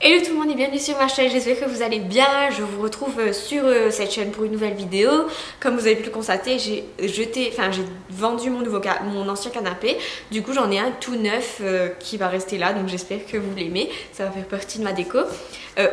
Hello tout le monde et bienvenue sur ma chaîne, j'espère que vous allez bien. Je vous retrouve sur cette chaîne pour une nouvelle vidéo. Comme vous avez pu le constater, j'ai vendu mon ancien canapé. Du coup j'en ai un tout neuf qui va rester là, donc j'espère que vous l'aimez. Ça va faire partie de ma déco.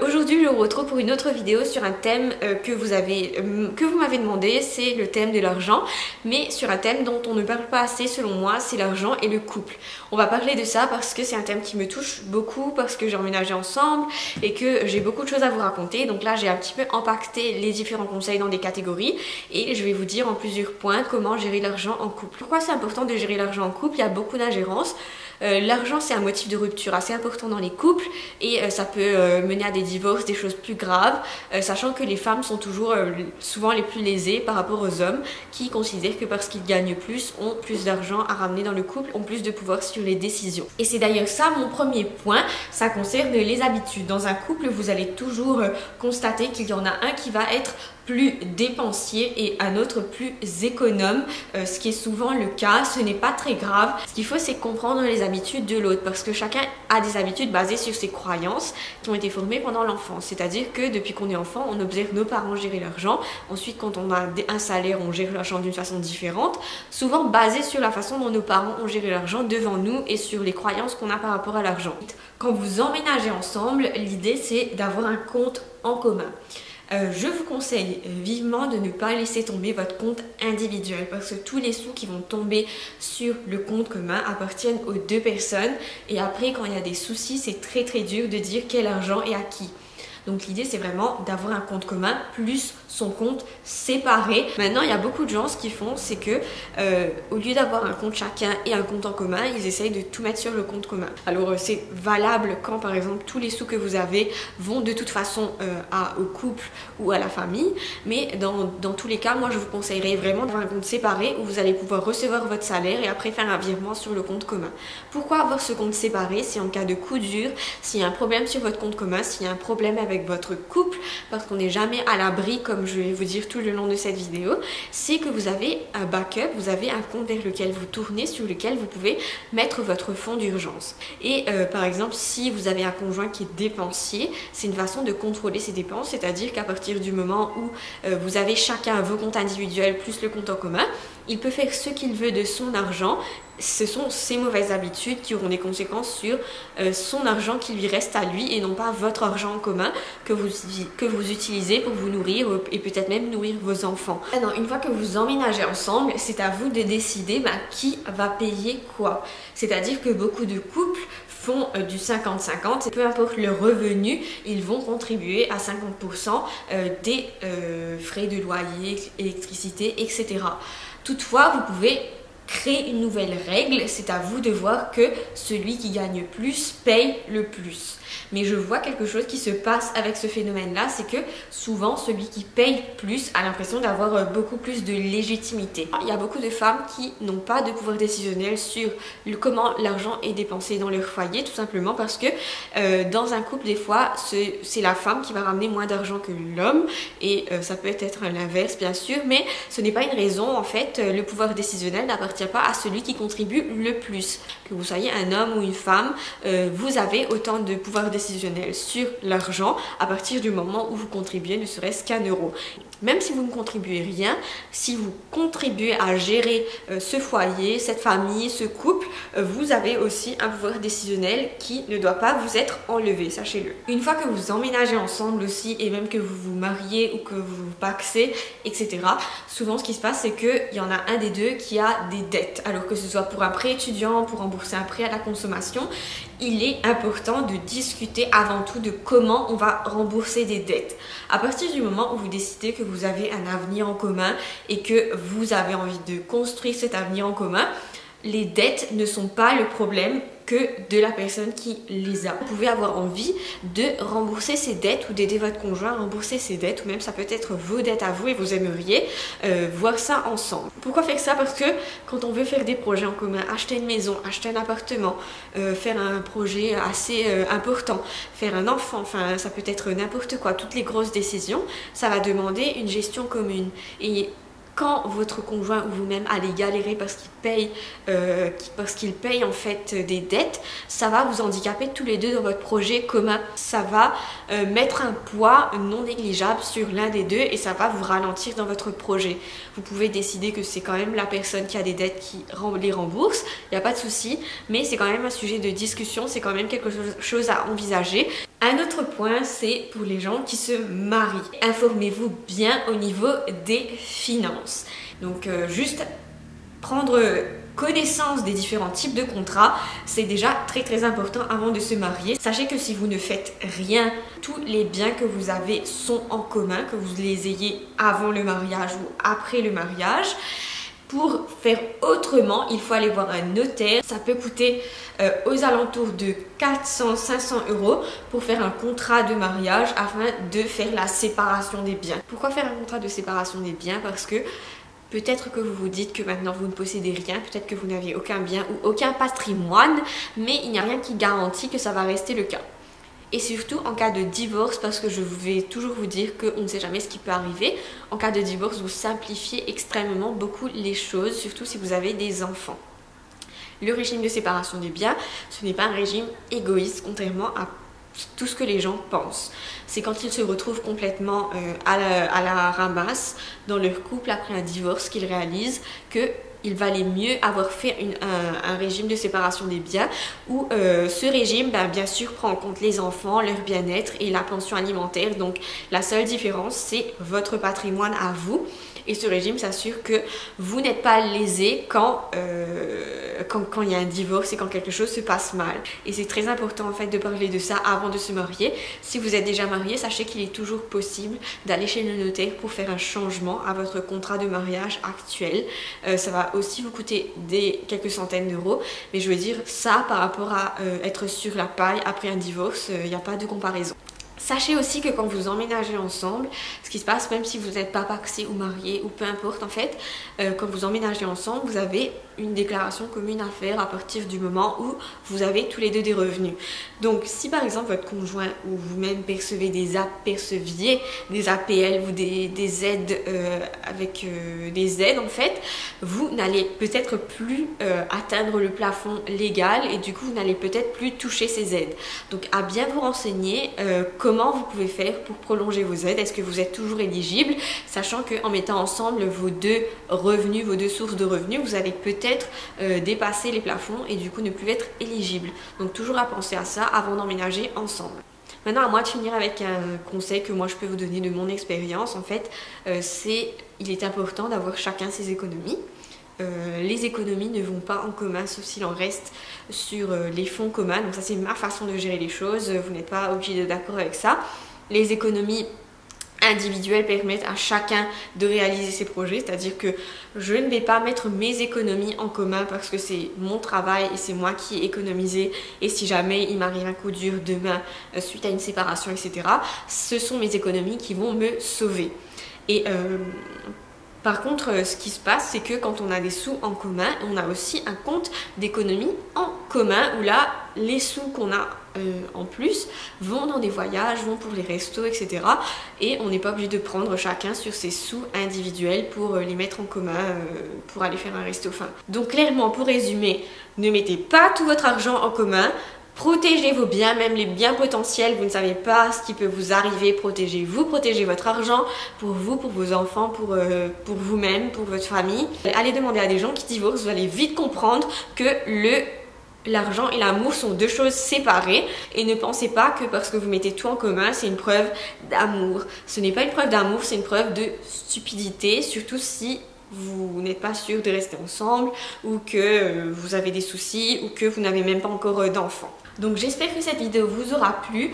Aujourd'hui je vous retrouve pour une autre vidéo sur un thème que vous m'avez demandé. C'est le thème de l'argent, mais sur un thème dont on ne parle pas assez selon moi, c'est l'argent et le couple. On va parler de ça parce que c'est un thème qui me touche beaucoup, parce que j'ai emménagé ensemble et que j'ai beaucoup de choses à vous raconter. Donc là j'ai un petit peu empaqueté les différents conseils dans des catégories et je vais vous dire en plusieurs points comment gérer l'argent en couple. Pourquoi c'est important de gérer l'argent en couple? Il y a beaucoup d'ingérences. L'argent c'est un motif de rupture assez important dans les couples et ça peut mener à des divorces, des choses plus graves, sachant que les femmes sont toujours souvent les plus lésées par rapport aux hommes qui considèrent que parce qu'ils gagnent plus, ont plus d'argent à ramener dans le couple, ont plus de pouvoir sur les décisions. Et c'est d'ailleurs ça mon premier point, ça concerne les habitudes. Dans un couple, vous allez toujours constater qu'il y en a un qui va être plus dépensier et un autre plus économe, ce qui est souvent le cas. Ce n'est pas très grave. Ce qu'il faut, c'est comprendre les habitudes de l'autre, parce que chacun a des habitudes basées sur ses croyances qui ont été formées pendant l'enfance. C'est-à-dire que depuis qu'on est enfant, on observe nos parents gérer l'argent. Ensuite, quand on a un salaire, on gère l'argent d'une façon différente, souvent basée sur la façon dont nos parents ont géré l'argent devant nous et sur les croyances qu'on a par rapport à l'argent. Quand vous emménagez ensemble, l'idée c'est d'avoir un compte en commun. Je vous conseille vivement de ne pas laisser tomber votre compte individuel, parce que tous les sous qui vont tomber sur le compte commun appartiennent aux deux personnes et après quand il y a des soucis, c'est très dur de dire quel argent est à qui. Donc l'idée c'est vraiment d'avoir un compte commun plus son compte séparé. Maintenant il y a beaucoup de gens, ce qu'ils font c'est que au lieu d'avoir un compte chacun et un compte en commun, ils essayent de tout mettre sur le compte commun. Alors c'est valable quand par exemple tous les sous que vous avez vont de toute façon au couple ou à la famille, mais dans tous les cas moi je vous conseillerais vraiment d'avoir un compte séparé où vous allez pouvoir recevoir votre salaire et après faire un virement sur le compte commun. Pourquoi avoir ce compte séparé? Si en cas de coup dur, s'il y a un problème sur votre compte commun, s'il y a un problème avec votre couple, parce qu'on n'est jamais à l'abri, comme je vais vous dire tout le long de cette vidéo, c'est que vous avez un backup, vous avez un compte vers lequel vous tournez, sur lequel vous pouvez mettre votre fonds d'urgence. Et par exemple, si vous avez un conjoint qui est dépensier, c'est une façon de contrôler ses dépenses, c'est-à-dire qu'à partir du moment où vous avez chacun vos comptes individuels plus le compte en commun, il peut faire ce qu'il veut de son argent. Ce sont ses mauvaises habitudes qui auront des conséquences sur son argent qui lui reste à lui et non pas votre argent en commun que vous utilisez pour vous nourrir et peut-être même nourrir vos enfants. Maintenant, une fois que vous emménagez ensemble, c'est à vous de décider qui va payer quoi. C'est-à-dire que beaucoup de couples font du 50-50, peu importe le revenu, ils vont contribuer à 50% des frais de loyer, électricité, etc. Toutefois, vous pouvez créer une nouvelle règle, c'est à vous de voir que celui qui gagne plus paye le plus. Mais je vois quelque chose qui se passe avec ce phénomène-là, c'est que souvent celui qui paye plus a l'impression d'avoir beaucoup plus de légitimité. Il y a beaucoup de femmes qui n'ont pas de pouvoir décisionnel sur comment l'argent est dépensé dans leur foyer, tout simplement parce que dans un couple, des fois, c'est la femme qui va ramener moins d'argent que l'homme et ça peut être l'inverse bien sûr, mais ce n'est pas une raison. En fait, le pouvoir décisionnel n'appartient pas à celui qui contribue le plus. Que vous soyez un homme ou une femme, vous avez autant de pouvoir décisionnel sur l'argent à partir du moment où vous contribuez ne serait-ce qu'un euro. Même si vous ne contribuez rien, si vous contribuez à gérer ce foyer, cette famille, ce couple, vous avez aussi un pouvoir décisionnel qui ne doit pas vous être enlevé, sachez-le. Une fois que vous emménagez ensemble aussi et même que vous vous mariez ou que vous vous pacsez, etc., souvent ce qui se passe c'est qu'il y en a un des deux qui a des dettes. Alors que ce soit pour un prêt étudiant, pour rembourser un prêt à la consommation, il est important de discuter avant tout de comment on va rembourser des dettes. À partir du moment où vous décidez que vous avez un avenir en commun et que vous avez envie de construire cet avenir en commun, les dettes ne sont pas le problème que de la personne qui les a. Vous pouvez avoir envie de rembourser ses dettes ou d'aider votre conjoint à rembourser ses dettes, ou même ça peut être vos dettes à vous et vous aimeriez voir ça ensemble. Pourquoi faire ça? Parce que quand on veut faire des projets en commun, acheter une maison, acheter un appartement, faire un projet assez important, faire un enfant, enfin ça peut être n'importe quoi, toutes les grosses décisions, ça va demander une gestion commune. Et quand votre conjoint ou vous-même allez galérer parce qu'il paye en fait des dettes, ça va vous handicaper tous les deux dans votre projet commun. Ça va mettre un poids non négligeable sur l'un des deux et ça va vous ralentir dans votre projet. Vous pouvez décider que c'est quand même la personne qui a des dettes qui les rembourse, il n'y a pas de souci, mais c'est quand même un sujet de discussion, c'est quand même quelque chose à envisager. Un autre point, c'est pour les gens qui se marient. Informez-vous bien au niveau des finances. Donc juste prendre connaissance des différents types de contrats, c'est déjà très important avant de se marier. Sachez que si vous ne faites rien, tous les biens que vous avez sont en commun, que vous les ayez avant le mariage ou après le mariage. Pour faire autrement, il faut aller voir un notaire. Ça peut coûter aux alentours de 400-500 € pour faire un contrat de mariage afin de faire la séparation des biens. Pourquoi faire un contrat de séparation des biens? Parce que peut-être que vous vous dites que maintenant vous ne possédez rien, peut-être que vous n'avez aucun bien ou aucun patrimoine, mais il n'y a rien qui garantit que ça va rester le cas. Et surtout en cas de divorce, parce que je vais toujours vous dire qu'on ne sait jamais ce qui peut arriver. En cas de divorce, vous simplifiez extrêmement beaucoup les choses, surtout si vous avez des enfants. Le régime de séparation des biens, ce n'est pas un régime égoïste, contrairement à tout ce que les gens pensent. C'est quand ils se retrouvent complètement à la ramasse dans leur couple après un divorce qu'ils réalisent que il valait mieux avoir fait un régime de séparation des biens où ce régime, bien sûr, prend en compte les enfants, leur bien-être et la pension alimentaire. Donc la seule différence, c'est votre patrimoine à vous. Et ce régime s'assure que vous n'êtes pas lésé quand il y a un divorce et quand quelque chose se passe mal. Et c'est très important en fait de parler de ça avant de se marier. Si vous êtes déjà marié, sachez qu'il est toujours possible d'aller chez le notaire pour faire un changement à votre contrat de mariage actuel. Ça va aussi vous coûter quelques centaines d'euros. Mais je veux dire, ça par rapport à être sur la paille après un divorce, il n'y a pas de comparaison. Sachez aussi que quand vous emménagez ensemble, ce qui se passe même si vous n'êtes pas pacsé ou marié ou peu importe en fait, quand vous emménagez ensemble, vous avez une déclaration commune à faire à partir du moment où vous avez tous les deux des revenus. Donc si par exemple votre conjoint ou vous-même perceviez des APL ou des aides avec des aides en fait, vous n'allez peut-être plus atteindre le plafond légal et du coup vous n'allez peut-être plus toucher ces aides. Donc à bien vous renseigner comment vous pouvez faire pour prolonger vos aides. Est-ce que vous êtes toujours éligible, sachant qu'en mettant ensemble vos deux revenus, vos deux sources de revenus, vous allez peut-être dépasser les plafonds et du coup ne plus être éligible. Donc toujours à penser à ça avant d'emménager ensemble. Maintenant à moi de finir avec un conseil que moi je peux vous donner de mon expérience. En fait, il est important d'avoir chacun ses économies. Les économies ne vont pas en commun sauf s'il en reste sur les fonds communs. Donc ça c'est ma façon de gérer les choses, vous n'êtes pas obligé d'être d'accord avec ça. Les économies individuelles permettent à chacun de réaliser ses projets, c'est-à-dire que je ne vais pas mettre mes économies en commun parce que c'est mon travail et c'est moi qui ai économisé et si jamais il m'arrive un coup dur demain suite à une séparation etc, ce sont mes économies qui vont me sauver. Et par contre, ce qui se passe, c'est que quand on a des sous en commun, on a aussi un compte d'économie en commun où là, les sous qu'on a en plus vont dans des voyages, vont pour les restos, etc. Et on n'est pas obligé de prendre chacun sur ses sous individuels pour les mettre en commun pour aller faire un resto. Enfin, donc clairement, pour résumer, ne mettez pas tout votre argent en commun. Protégez vos biens, même les biens potentiels, vous ne savez pas ce qui peut vous arriver, protégez-vous, protégez votre argent pour vous, pour vos enfants, pour vous-même, pour votre famille. Allez demander à des gens qui divorcent, vous allez vite comprendre que l'argent et l'amour sont deux choses séparées et ne pensez pas que parce que vous mettez tout en commun, c'est une preuve d'amour. Ce n'est pas une preuve d'amour, c'est une preuve de stupidité, surtout si vous n'êtes pas sûr de rester ensemble ou que vous avez des soucis ou que vous n'avez même pas encore d'enfants. Donc j'espère que cette vidéo vous aura plu.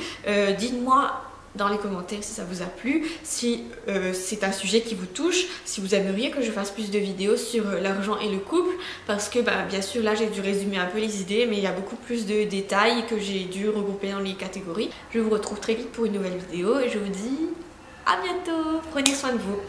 Dites-moi dans les commentaires si ça vous a plu, si c'est un sujet qui vous touche, si vous aimeriez que je fasse plus de vidéos sur l'argent et le couple, parce que bien sûr là j'ai dû résumer un peu les idées, mais il y a beaucoup plus de détails que j'ai dû regrouper dans les catégories. Je vous retrouve très vite pour une nouvelle vidéo et je vous dis à bientôt, prenez soin de vous.